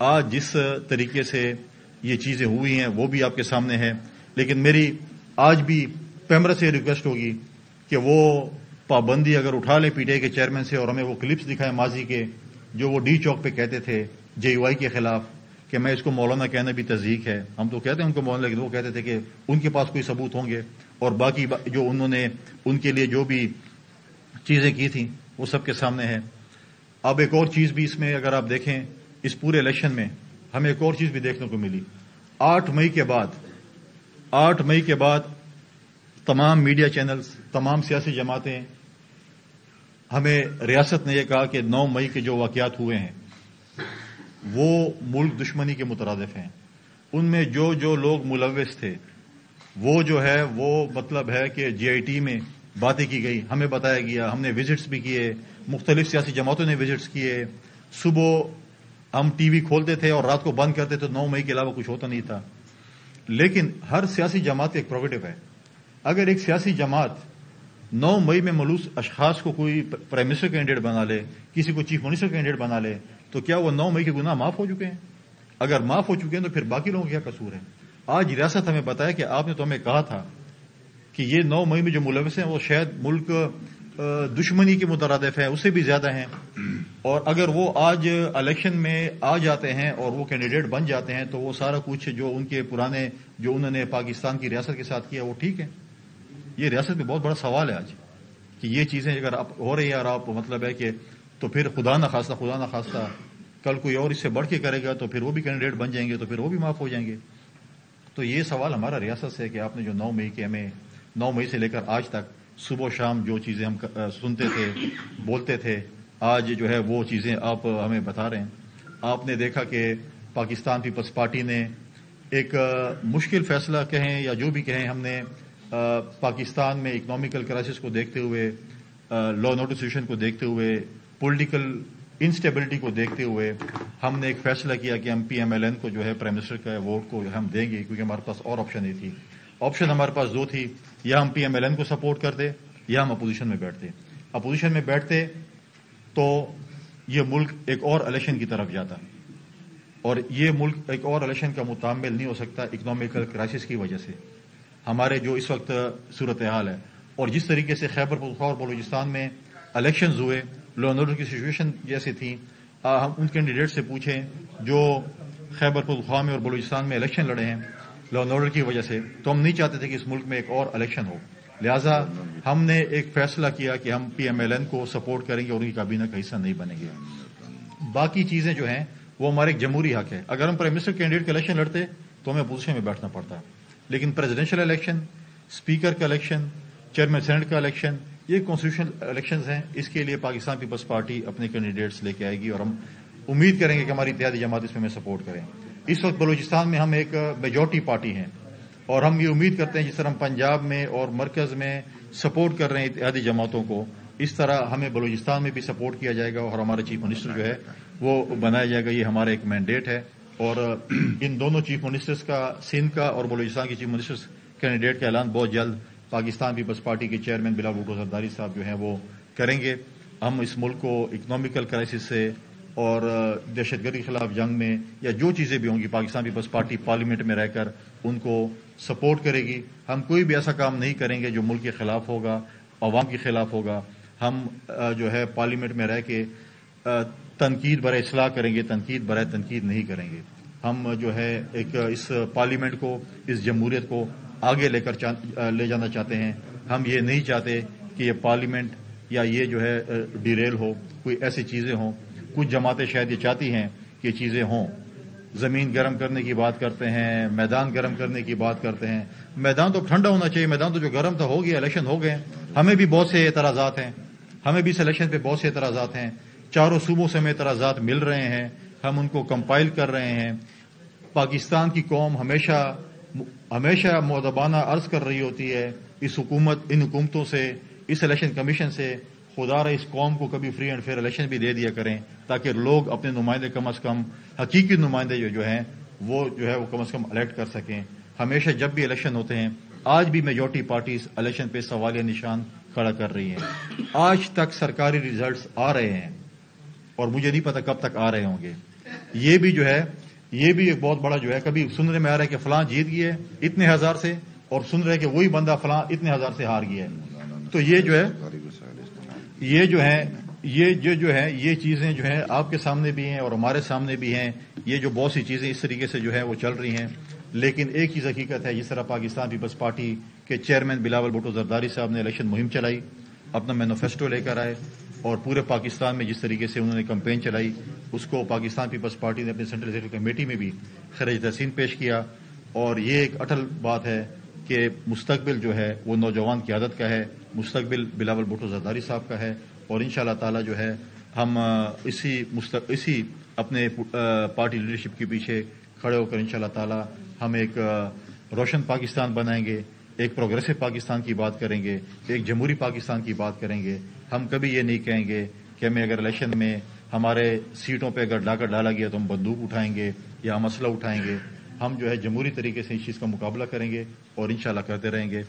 آج جس طریقے سے یہ چیزیں ہوئی ہیں وہ بھی آپ کے سامنے ہے، لیکن میری آج بھی پیمرا سے ریکویسٹ ہوگی کہ وہ پابندی اگر اٹھا لیں پی ٹی آئی کے چیئرمین سے، اور ہمیں وہ کلپس دکھائیں ماضی کے جو وہ ڈی چوک پہ کہتے تھے جے یو آئی کے خلاف کہ میں اس کو مولانا کہنا بھی تضحیق ہے. ہم تو کہتے ہیں ان کو مولانا، لیکن وہ کہتے تھے کہ ان کے پاس کوئی ثبوت ہوں گے، اور باقی جو انہوں نے ان کے لیے جو بھی چیزیں کی تھیں وہ سب کے سامنے ہے. اب ایک اور چیز بھی اس میں اگر آپ دیکھیں، اس پورے الیکشن میں ہمیں ایک اور چیز بھی دیکھنے کو ملی. 8 مئی کے بعد تمام میڈیا چینلز، تمام سیاسی جماعتیں، ہمیں ریاست نے یہ کہا کہ 9 مئی کے جو واقعات ہوئے ہیں وہ ملک دشمنی کے مترادف ہیں. ان میں جو لوگ ملوث تھے وہ جو ہے وہ مطلب ہے کہ جی آئی ٹی میں باتیں کی گئی، ہمیں بتایا گیا، ہم نے وزٹس بھی کیے، مختلف سیاسی جماعتوں نے وزٹس کیے. صبح ہم ٹی وی کھولتے تھے اور رات کو بند کرتے تو 9 مئی کے علاوہ کچھ ہوتا نہیں تھا. لیکن ہر سیاسی جماعت کا ایک پروگیٹو ہے. اگر ایک سیاسی جماعت 9 مئی میں ملوث اشخاص کو کوئی پرائم منسٹر کینڈیڈیٹ بنا لے، کسی کو چیف منسٹر کینڈیڈیٹ بنا لے، تو کیا وہ 9 مئی کے گناہ معاف ہو چکے ہیں؟ اگر معاف ہو چکے ہیں تو پھر باقی لوگوں کا کیا قصور ہے؟ آج ریاست ہمیں بتایا کہ آپ نے تو ہمیں کہا تھا کہ یہ 9 مئی میں جو ملوث ہیں وہ شاید ملک دشمنی کے مترادف ہے، اس سے بھی زیادہ ہیں، اور اگر وہ آج الیکشن میں آ جاتے ہیں اور وہ کینڈیڈیٹ بن جاتے ہیں تو وہ سارا کچھ جو ان کے پرانے جو انہوں نے پاکستان کی ریاست کے ساتھ کیا وہ ٹھیک ہے. یہ ریاست میں بہت بڑا سوال ہے آج کہ یہ چیزیں اگر آپ ہو رہی ہیں اور آپ مطلب ہے کہ تو پھر خدا نہ خواستہ کل کوئی اور اس سے بڑھ کے کرے گا تو پھر وہ بھی کینڈیڈیٹ بن جائیں گے تو پھر وہ بھی معاف ہو جائیں گے. تو یہ سوال ہمارا ریاست سے ہے کہ آپ نے جو 9 مئی کے ہمیں 9 مئی سے لے کر آج تک صبح و شام جو چیزیں ہم سنتے تھے، بولتے تھے، آج جو ہے وہ چیزیں آپ ہمیں بتا رہے ہیں. آپ نے دیکھا کہ پاکستان پیپلز پارٹی نے ایک مشکل فیصلہ کہیں یا جو بھی کہیں، ہم نے پاکستان میں اکنامیکل کرائسس کو دیکھتے ہوئے، لا اینڈ آرڈر سچویشن کو دیکھتے ہوئے، پولیٹیکل انسٹیبلٹی کو دیکھتے ہوئے ہم نے ایک فیصلہ کیا کہ ہم پی ایم ایل این کو جو ہے پرائم منسٹر کا ووٹ کو ہم دیں گے، کیونکہ ہمارے پاس اور آپشن نہیں تھی. آپشن ہمارے پاس 2 تھی، یا ہم پی ایم ایل این کو سپورٹ کرتے یا ہم اپوزیشن میں بیٹھتے. اپوزیشن میں بیٹھتے تو یہ ملک ایک اور الیکشن کی طرف جاتا، اور یہ ملک ایک اور الیکشن کا متحمل نہیں ہو سکتا اکنامیکل کرائسس کی وجہ سے. ہمارے جو اس وقت صورتحال ہے اور جس طریقے سے خیبر پختونخوا اور بلوچستان میں الیکشنز ہوئے، لا اینڈ آرڈر کی سچویشن جیسی تھی، ہم ان کینڈیڈیٹ سے پوچھیں جو خیبر پختونخوا میں اور بلوچستان میں الیکشن لڑے ہیں لا اینڈ آرڈر کی وجہ سے، تو ہم نہیں چاہتے تھے کہ اس ملک میں ایک اور الیکشن ہو. لہٰذا ہم نے ایک فیصلہ کیا کہ ہم پی ایم ایل این کو سپورٹ کریں گے اور ان کی کابینہ کا حصہ نہیں بنیں گے. باقی چیزیں جو ہیں وہ ہمارے ایک جمہوری حق ہے. اگر ہم پرائم منسٹر کینڈیڈیٹ کا الیکشن لڑتے تو ہمیں اپوزیشن میں بیٹھنا پڑتا، لیکن پریزیڈنشل الیکشن، اسپیکر کا الیکشن، چیئرمین سینٹ کا الیکشن، یہ کانسٹیٹیوشنل الیکشنز ہیں. اس کے لیے پاکستان پیپلز پارٹی اپنے کینڈیڈیٹس لے کے آئے گی اور ہم امید کریں گے کہ ہماری اتحادی جماعت اس میں ہمیں سپورٹ کریں. اس وقت بلوچستان میں ہم ایک میجورٹی پارٹی ہیں اور ہم یہ امید کرتے ہیں جس طرح ہم پنجاب میں اور مرکز میں سپورٹ کر رہے ہیں اتحادی جماعتوں کو، اس طرح ہمیں بلوچستان میں بھی سپورٹ کیا جائے گا اور ہمارا چیف منسٹر جو ہے وہ بنایا جائے گا. یہ ہمارا ایک مینڈیٹ ہے اور ان دونوں چیف منسٹرز کا، سندھ کا اور بلوچستان کے چیف منسٹرز کینڈیڈیٹ کا اعلان بہت جلد پاکستان پیپلز پارٹی کے چیئرمین بلاول بھٹو زرداری صاحب جو ہیں وہ کریں گے. ہم اس ملک کو اکنامیکل کرائسس سے اور دہشت گردی کے خلاف جنگ میں یا جو چیزیں بھی ہوں گی، پاکستان پیپلز پارٹی پارلیمنٹ میں رہ کر ان کو سپورٹ کرے گی. ہم کوئی بھی ایسا کام نہیں کریں گے جو ملک کے خلاف ہوگا، عوام کے خلاف ہوگا. ہم جو ہے پارلیمنٹ میں رہ کے تنقید برائے اصلاح کریں گے، تنقید برائے تنقید نہیں کریں گے. ہم جو ہے ایک اس پارلیمنٹ کو، اس جمہوریت کو آگے لے جانا چاہتے ہیں. ہم یہ نہیں چاہتے کہ یہ پارلیمنٹ یا یہ جو ہے ڈیریل ہو، کوئی ایسی چیزیں ہوں. کچھ جماعتیں شاید یہ چاہتی ہیں کہ یہ چیزیں ہوں. زمین گرم کرنے کی بات کرتے ہیں، میدان گرم کرنے کی بات کرتے ہیں. میدان تو ٹھنڈا ہونا چاہیے، میدان تو جو گرم تھا ہو گیا، الیکشن ہو گئے. ہمیں بھی بہت سے اعتراضات ہیں، ہمیں بھی اس الیکشن پہ بہت سے اعتراضات ہیں. چاروں صوبوں سے ہمیں اعتراضات مل رہے ہیں، ہم ان کو کمپائل کر رہے ہیں. پاکستان کی قوم ہمیشہ مؤدبانہ عرض کر رہی ہوتی ہے ان حکومتوں سے، اس الیکشن کمیشن سے، خدا رہا اس قوم کو کبھی فری اینڈ فیئر الیکشن بھی دے دیا کریں تاکہ لوگ اپنے نمائندے کم از کم، حقیقی نمائندے جو ہیں وہ جو ہے وہ کم از کم الیکٹ کر سکیں. ہمیشہ جب بھی الیکشن ہوتے ہیں، آج بھی میجورٹی پارٹیز الیکشن پہ سوالیہ نشان کھڑا کر رہی ہیں. آج تک سرکاری ریزلٹس آ رہے ہیں اور مجھے نہیں پتا کب تک آ رہے ہوں گے. یہ بھی جو ہے یہ بھی ایک بہت بڑا جو ہے کبھی سننے میں آ رہا ہے کہ فلاں جیت گیا ہے اتنے ہزار سے اور سن رہے کہ وہی بندہ فلاں اتنے ہزار سے ہار گیا ہے. تو یہ جو ہے یہ چیزیں جو ہیں آپ کے سامنے بھی ہیں اور ہمارے سامنے بھی ہیں. یہ جو بہت سی چیزیں اس طریقے سے جو ہے وہ چل رہی ہیں. لیکن ایک چیز حقیقت ہے جس طرح پاکستان پیپلز پارٹی کے چیئرمین بلاول بھٹو زرداری صاحب نے الیکشن مہم چلائی, اپنا مینیفیسٹو لے کر آئے اور پورے پاکستان میں جس طریقے سے انہوں نے کمپین چلائی اس کو پاکستان پیپلز پارٹی نے اپنی سینٹرل ایگزیکٹو کمیٹی میں بھی خراج تحسین پیش کیا. اور یہ ایک اٹل بات ہے کہ مستقبل جو ہے وہ نوجوان قیادت کا ہے, مستقبل بلاول بھٹو زرداری صاحب کا ہے. اور انشاءاللہ تعالی جو ہے ہم اسی اپنے پارٹی لیڈرشپ کے پیچھے کھڑے ہو کر انشاءاللہ تعالی ہم ایک روشن پاکستان بنائیں گے, ایک پروگریسو پاکستان کی بات کریں گے, ایک جمہوری پاکستان کی بات کریں گے. ہم کبھی یہ نہیں کہیں گے کہ ہمیں اگر الیکشن میں ہمارے سیٹوں پہ اگر ڈالا گیا تو ہم بندوق اٹھائیں گے یا ہم اسلحہ اٹھائیں گے. ہم جو ہے جمہوری طریقے سے اس چیز کا مقابلہ کریں گے اور انشاءاللہ کرتے رہیں گے.